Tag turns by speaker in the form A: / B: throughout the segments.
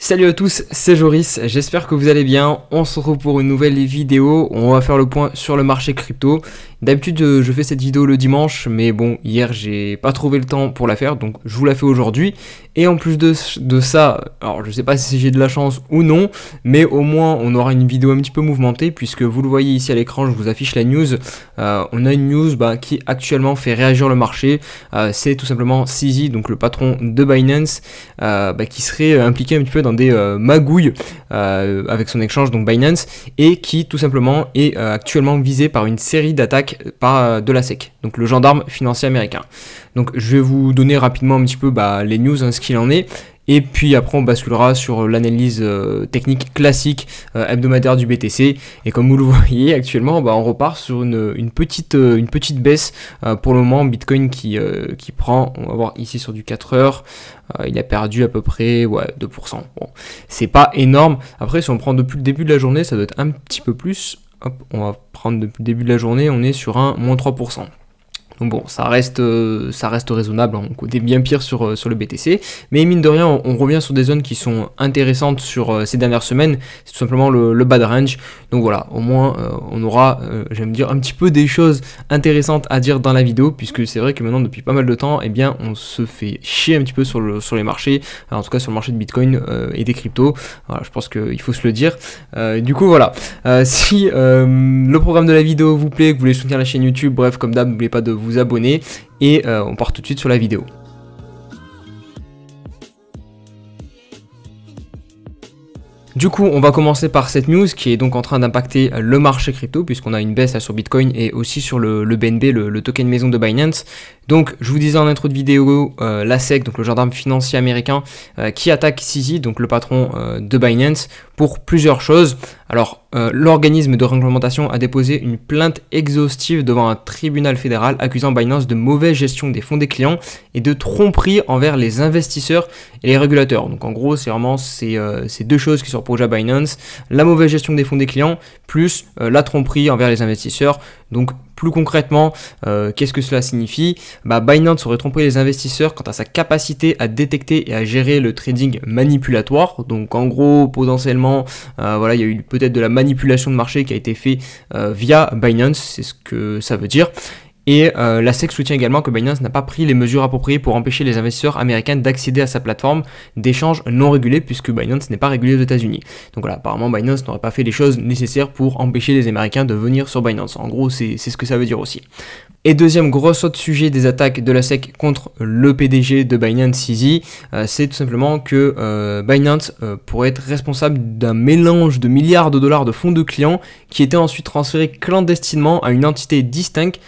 A: Salut à tous, c'est Joris, j'espère que vous allez bien. On se retrouve pour une nouvelle vidéo, on va faire le point sur le marché crypto. D'habitude je fais cette vidéo le dimanche, mais bon, hier j'ai pas trouvé le temps pour la faire, donc je vous la fais aujourd'hui. Et en plus de ça, alors je sais pas si j'ai de la chance ou non, mais au moins on aura une vidéo un petit peu mouvementée, puisque vous le voyez ici à l'écran, je vous affiche la news. On a une news qui actuellement fait réagir le marché. C'est tout simplement CZ, donc le patron de Binance, qui serait impliqué un petit peu dans des magouilles avec son exchange, donc Binance, et qui tout simplement est actuellement visé par une série d'attaques de la SEC, donc le gendarme financier américain. Donc je vais vous donner rapidement un petit peu les news, ce qu'il en est. Et puis après on basculera sur l'analyse technique classique hebdomadaire du BTC. Et comme vous le voyez actuellement, on repart sur une petite baisse pour le moment. Bitcoin qui prend, on va voir ici sur du 4 heures, il a perdu à peu près 2%. Bon, c'est pas énorme. Après si on prend depuis le début de la journée, ça doit être un petit peu plus. Hop, on va prendre depuis le début de la journée, on est sur un moins 3%. Donc bon, ça reste raisonnable, on connaît bien pire sur le BTC, mais mine de rien, on revient sur des zones qui sont intéressantes sur ces dernières semaines, c'est tout simplement le bas de range. Donc voilà, au moins on aura, j'aime dire, un petit peu des choses intéressantes à dire dans la vidéo, puisque c'est vrai que maintenant depuis pas mal de temps, on se fait chier un petit peu sur les marchés, en tout cas sur le marché de Bitcoin et des cryptos. Voilà, je pense qu'il faut se le dire. Du coup voilà, si le programme de la vidéo vous plaît, que vous voulez soutenir la chaîne YouTube, bref comme d'hab, n'oubliez pas de vous abonner et on part tout de suite sur la vidéo. Du coup, on va commencer par cette news qui est donc en train d'impacter le marché crypto, puisqu'on a une baisse sur Bitcoin et aussi sur le BNB, le token maison de Binance. Donc, je vous disais en intro de vidéo, la SEC, donc le gendarme financier américain, qui attaque CZ, donc le patron de Binance, pour plusieurs choses. Alors, l'organisme de réglementation a déposé une plainte exhaustive devant un tribunal fédéral accusant Binance de mauvaise gestion des fonds des clients et de tromperie envers les investisseurs et les régulateurs. Donc, en gros, c'est vraiment ces deux choses qui sont reprochées à Binance, la mauvaise gestion des fonds des clients plus la tromperie envers les investisseurs. Donc, plus concrètement, qu'est-ce que cela signifie ? Binance aurait trompé les investisseurs quant à sa capacité à détecter et à gérer le trading manipulatoire. Donc en gros, potentiellement, il y a eu peut-être de la manipulation de marché qui a été fait via Binance, c'est ce que ça veut dire. Et la SEC soutient également que Binance n'a pas pris les mesures appropriées pour empêcher les investisseurs américains d'accéder à sa plateforme d'échange non régulée, puisque Binance n'est pas régulé aux États-Unis. Donc voilà, apparemment Binance n'aurait pas fait les choses nécessaires pour empêcher les Américains de venir sur Binance. En gros, c'est ce que ça veut dire aussi. Et deuxième gros autre sujet des attaques de la SEC contre le PDG de Binance, CZ, c'est tout simplement que Binance pourrait être responsable d'un mélange de milliards de dollars de fonds de clients qui étaient ensuite transférés clandestinement à une entité distincte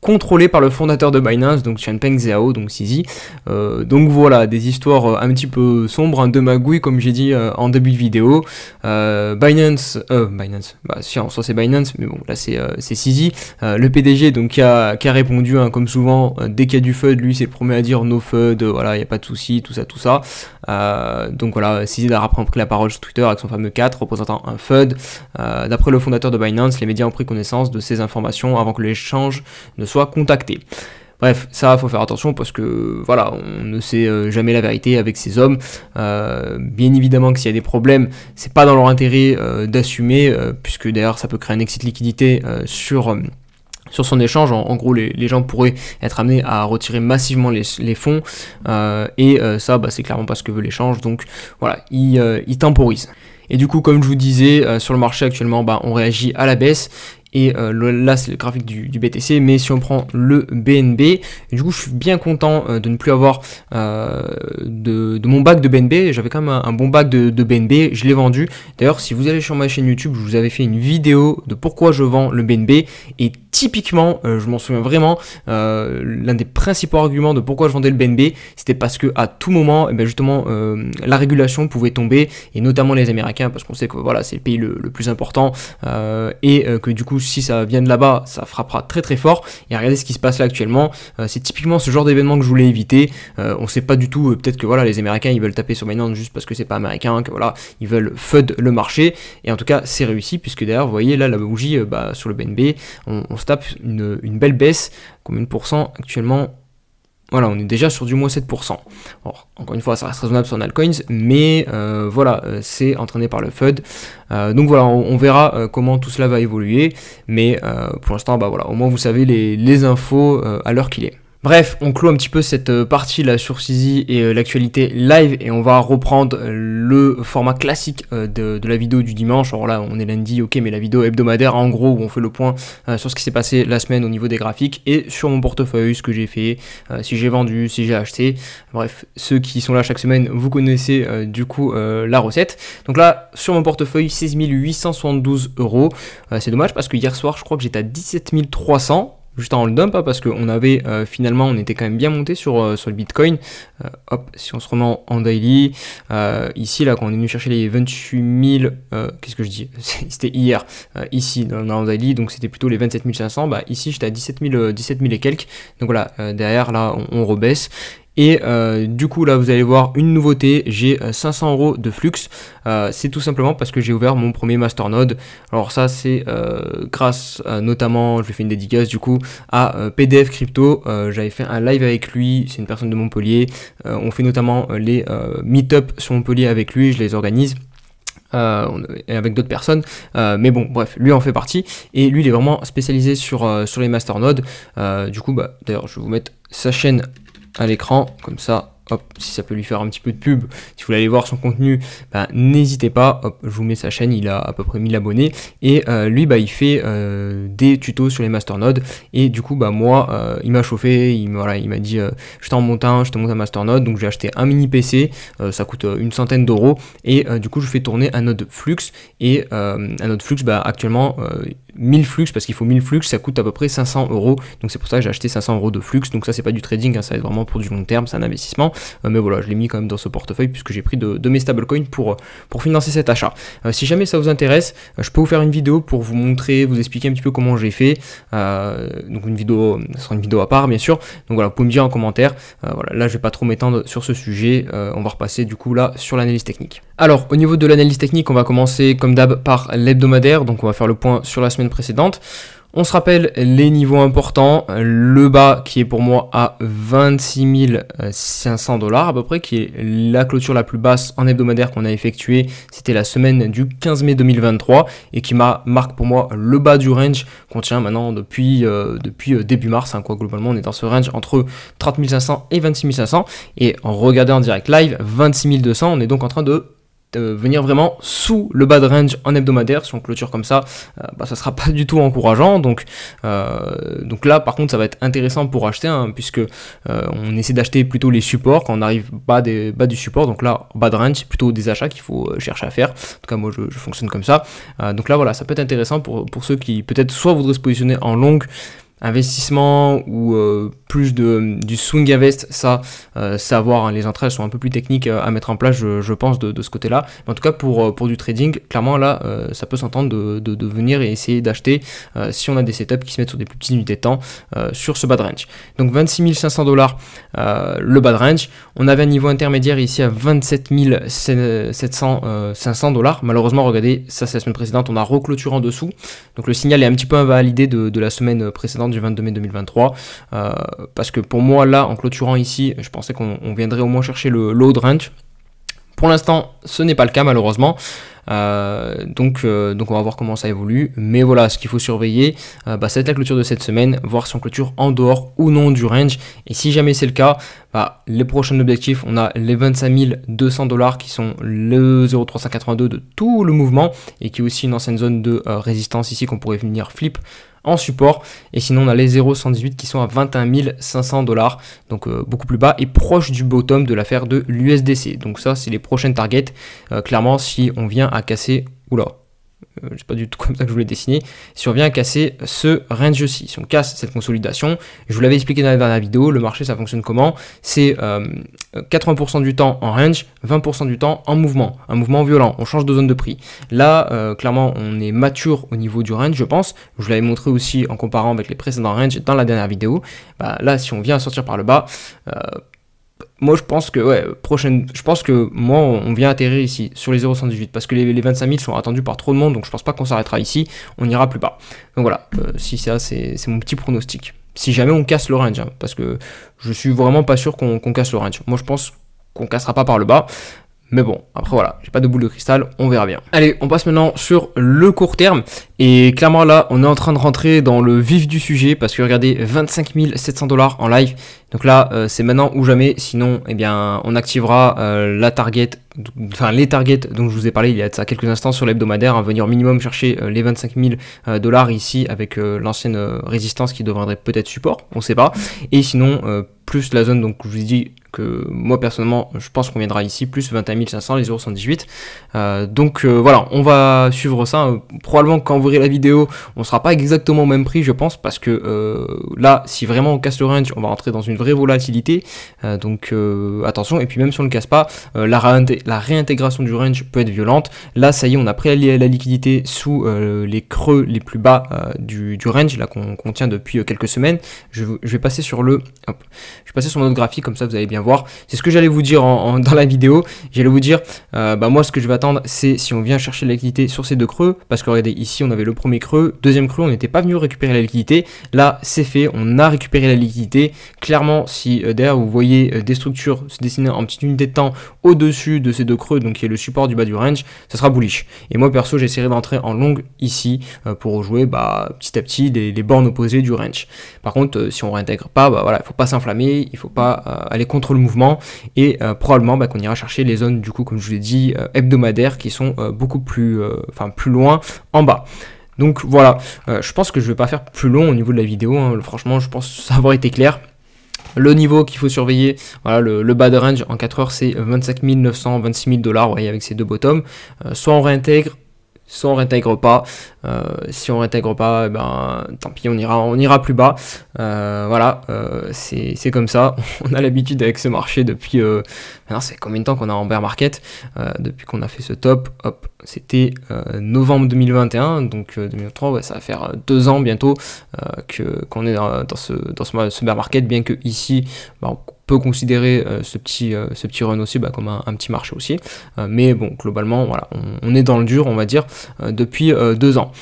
A: contrôlé par le fondateur de Binance, donc Changpeng Zhao, donc CZ. Donc voilà, des histoires un petit peu sombres, de magouilles, comme j'ai dit en début de vidéo. Binance, si en soi c'est Binance, mais bon, là c'est CZ, le PDG, donc qui a répondu, comme souvent, dès qu'il y a du FUD, lui c'est le premier à dire no FUD, voilà, il n'y a pas de souci, tout ça. Donc voilà, CZ a après pris la parole sur Twitter avec son fameux 4 représentant un FUD. D'après le fondateur de Binance, les médias ont pris connaissance de ces informations avant que l'échange ne soit contacté. Bref, ça faut faire attention parce que voilà, on ne sait jamais la vérité avec ces hommes. Bien évidemment que s'il y a des problèmes, c'est pas dans leur intérêt d'assumer, puisque d'ailleurs ça peut créer un excès de liquidité sur son échange. En gros, les gens pourraient être amenés à retirer massivement les fonds, et ça c'est clairement pas ce que veut l'échange. Donc voilà, il temporise. Et du coup, comme je vous disais, sur le marché actuellement, on réagit à la baisse. Et là c'est le graphique du BTC, mais si on prend le BNB, du coup je suis bien content de ne plus avoir de mon bac de BNB. J'avais quand même un bon bac de BNB, je l'ai vendu. D'ailleurs, si vous allez sur ma chaîne YouTube, je vous avais fait une vidéo de pourquoi je vends le BNB, et typiquement, je m'en souviens vraiment, l'un des principaux arguments de pourquoi je vendais le BNB, c'était parce que à tout moment, justement, la régulation pouvait tomber, et notamment les Américains, parce qu'on sait que voilà, c'est le pays le plus important, et que du coup, si ça vient de là-bas, ça frappera très très fort. Et regardez ce qui se passe là actuellement, c'est typiquement ce genre d'événement que je voulais éviter. On sait pas du tout, peut-être que voilà, les Américains ils veulent taper sur Binance juste parce que c'est pas américain, que voilà, ils veulent FUD le marché, et en tout cas c'est réussi, puisque d'ailleurs vous voyez là la bougie sur le BNB, on se tape une belle baisse. Combien de pourcents actuellement? Voilà, on est déjà sur du moins 7%. Alors, encore une fois, ça reste raisonnable sur Nalcoins, mais voilà, c'est entraîné par le FUD. Donc voilà, on verra comment tout cela va évoluer, mais pour l'instant, bah voilà, au moins vous savez les infos à l'heure qu'il est. Bref, on clôt un petit peu cette partie là sur CZ et l'actualité live et on va reprendre le format classique de la vidéo du dimanche. Alors là, on est lundi, ok, mais la vidéo hebdomadaire en gros où on fait le point sur ce qui s'est passé la semaine au niveau des graphiques et sur mon portefeuille, ce que j'ai fait, si j'ai vendu, si j'ai acheté. Bref, ceux qui sont là chaque semaine, vous connaissez du coup la recette. Donc là, sur mon portefeuille, 16 872 €. C'est dommage parce que hier soir, je crois que j'étais à 17 300. Juste en hold dump, parce qu'on avait finalement, on était quand même bien monté sur le Bitcoin. Hop, si on se remet en daily, ici là, quand on est venu chercher les 28 000, qu'est-ce que je dis? C'était hier, ici dans le daily, donc c'était plutôt les 27 500. Bah ici j'étais à 17 000 et quelques. Donc voilà, derrière là, on rebaisse. Et du coup là vous allez voir une nouveauté, j'ai 500 € de flux, c'est tout simplement parce que j'ai ouvert mon premier masternode. Alors ça c'est grâce notamment, je lui fais une dédicace du coup à PDF Crypto, j'avais fait un live avec lui, c'est une personne de Montpellier, on fait notamment les meet-up sur Montpellier avec lui, je les organise. Et avec d'autres personnes, mais bon bref, lui en fait partie et lui il est vraiment spécialisé sur les masternodes. Du coup bah d'ailleurs je vais vous mettre sa chaîne à l'écran, comme ça, hop, si ça peut lui faire un petit peu de pub, si vous voulez aller voir son contenu, bah, n'hésitez pas, hop, je vous mets sa chaîne, il a à peu près 1000 abonnés, et lui, bah, il fait des tutos sur les masternodes, et du coup, bah, moi, il m'a chauffé, il m'a dit, je te monte un masternode, donc j'ai acheté un mini PC, ça coûte une centaine d'euros, et du coup, je fais tourner un node Flux, et un node Flux, bah, actuellement, 1000 flux, parce qu'il faut 1000 flux, ça coûte à peu près 500 €, donc c'est pour ça que j'ai acheté 500 € de flux, donc ça c'est pas du trading, hein, ça va être vraiment pour du long terme, c'est un investissement, mais voilà, je l'ai mis quand même dans ce portefeuille puisque j'ai pris de mes stablecoins pour financer cet achat. Si jamais ça vous intéresse, je peux vous faire une vidéo pour vous montrer, vous expliquer un petit peu comment j'ai fait, donc une vidéo, ce sera une vidéo à part bien sûr, donc voilà, vous pouvez me dire en commentaire, voilà, là je vais pas trop m'étendre sur ce sujet, on va repasser du coup là sur l'analyse technique. Alors au niveau de l'analyse technique, on va commencer comme d'hab par l'hebdomadaire, donc on va faire le point sur la semaine précédente. On se rappelle les niveaux importants, le bas qui est pour moi à 26 500 $ à peu près, qui est la clôture la plus basse en hebdomadaire qu'on a effectuée, c'était la semaine du 15 mai 2023 et qui marque pour moi le bas du range qu'on tient maintenant depuis début mars, hein, quoi, globalement on est dans ce range entre 30 500 et 26 500 et en regardant en direct live 26 200, on est donc en train de venir vraiment sous le bas de range en hebdomadaire. Si on clôture comme ça, bah, ça sera pas du tout encourageant, donc là par contre ça va être intéressant pour acheter, hein, puisque on essaie d'acheter plutôt les supports quand on arrive bas du support, donc là bas de range c'est plutôt des achats qu'il faut chercher à faire, en tout cas moi je fonctionne comme ça, donc là voilà, ça peut être intéressant pour ceux qui peut-être soit voudraient se positionner en longue investissement ou plus du swing invest, ça c'est à voir, hein. Les entrées sont un peu plus techniques à mettre en place, je pense, de ce côté là, mais en tout cas pour du trading, clairement là ça peut s'entendre de venir et essayer d'acheter si on a des setups qui se mettent sur des plus petites unités de temps sur ce bas de range. Donc 26 500 $, le bas de range. On avait un niveau intermédiaire ici à 27 500 $. Malheureusement, regardez, ça c'est la semaine précédente, on a reclôturé en dessous, donc le signal est un petit peu invalidé de la semaine précédente du 22 mai 2023, parce que pour moi là en clôturant ici je pensais qu'on viendrait au moins chercher le low de range. Pour l'instant ce n'est pas le cas malheureusement, donc on va voir comment ça évolue, mais voilà, ce qu'il faut surveiller, ça va être la clôture de cette semaine, voir si on clôture en dehors ou non du range, et si jamais c'est le cas, les prochains objectifs, on a les 25 200 $ qui sont le 0,382 de tout le mouvement, et qui est aussi une ancienne zone de résistance ici qu'on pourrait venir flip en support, et sinon on a les 0,118 qui sont à 21 500 $, donc beaucoup plus bas et proche du bottom de l'affaire de l'USDC. Donc ça c'est les prochaines targets, clairement si on vient à casser, oula, c'est pas du tout comme ça que je voulais dessiner, si on vient à casser ce range-ci, si on casse cette consolidation, je vous l'avais expliqué dans la dernière vidéo, le marché ça fonctionne comment, c'est 80% du temps en range, 20% du temps en mouvement, un mouvement violent, on change de zone de prix. Là, clairement, on est mature au niveau du range, je pense, je vous l'avais montré aussi en comparant avec les précédents ranges dans la dernière vidéo. Là, si on vient à sortir par le bas, moi je pense que moi on vient atterrir ici sur les 0,118 parce que les 25 000 sont attendus par trop de monde, donc je pense pas qu'on s'arrêtera ici, on ira plus bas. Donc voilà, si ça c'est mon petit pronostic. si jamais on casse le range, hein, parce que je suis vraiment pas sûr qu'on casse le range. Moi je pense qu'on cassera pas par le bas. Mais bon, après voilà, j'ai pas de boule de cristal, on verra bien. Allez, on passe maintenant sur le court terme. Et clairement là, on est en train de rentrer dans le vif du sujet parce que regardez, 25 700 $ en live. Donc là, c'est maintenant ou jamais. Sinon, eh bien, on activera la target, enfin les targets dont je vous ai parlé il y a de ça quelques instants sur l'hebdomadaire. Hein, venir minimum chercher les 25 000 $ ici avec l'ancienne résistance qui deviendrait peut-être support, on sait pas. Et sinon, plus la zone, donc je vous ai dit que moi personnellement je pense qu'on viendra ici plus 21 500, les 0,118. Donc voilà, on va suivre ça. Probablement quand vous verrez la vidéo on sera pas exactement au même prix je pense, parce que là si vraiment on casse le range on va rentrer dans une vraie volatilité, donc attention. Et puis même si on ne le casse pas, la réintégration du range peut être violente. Là ça y est, on a pris la liquidité sous les creux les plus bas du range là qu'on tient depuis quelques semaines. Je vais passer sur le je vais passer sur notre graphique, comme ça vous allez bien voir. C'est ce que j'allais vous dire dans la vidéo. J'allais vous dire, moi ce que je vais attendre, c'est si on vient chercher la liquidité sur ces deux creux, parce que regardez, ici on avait le premier creux, deuxième creux, on n'était pas venu récupérer la liquidité. Là c'est fait, on a récupéré la liquidité. Clairement, si derrière vous voyez des structures se dessiner en petite unité de temps au-dessus de ces deux creux, donc qui est le support du bas du range, ça sera bullish. Et moi perso, j'essaierai d'entrer en longue ici pour rejouer petit à petit les bornes opposées du range. Par contre, si on réintègre pas, voilà, il faut pas s'inflammer, il faut pas aller contre le mouvement, et probablement qu'on ira chercher les zones du coup, comme je vous l'ai dit, hebdomadaires, qui sont beaucoup plus loin en bas. Donc voilà, je pense que je vais pas faire plus long au niveau de la vidéo, hein. Franchement je pense avoir été clair. Le niveau qu'il faut surveiller, voilà, le bas de range en 4 heures c'est 25 900, 26 000 $, vous voyez, avec ces deux bottoms. Soit on réintègre, soit on réintègre pas. Si on réintègre pas, tant pis, on ira plus bas. Voilà, c'est comme ça. On a l'habitude avec ce marché depuis maintenant, c'est combien de temps qu'on a en bear market, depuis qu'on a fait ce top. Hop, c'était novembre 2021, donc 2023, ouais, ça va faire 2 ans bientôt qu'on est dans ce bear market, bien que ici on peut considérer ce petit run aussi comme un petit marché aussi, mais bon, globalement voilà, on est dans le dur, on va dire, depuis 2 ans.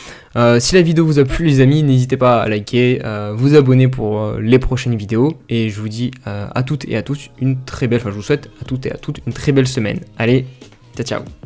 A: Si la vidéo vous a plu les amis, n'hésitez pas à liker, vous abonner pour les prochaines vidéos, et je vous dis à toutes et à tous une très belle, je vous souhaite à toutes et à toutes une très belle semaine. Allez, ciao ciao.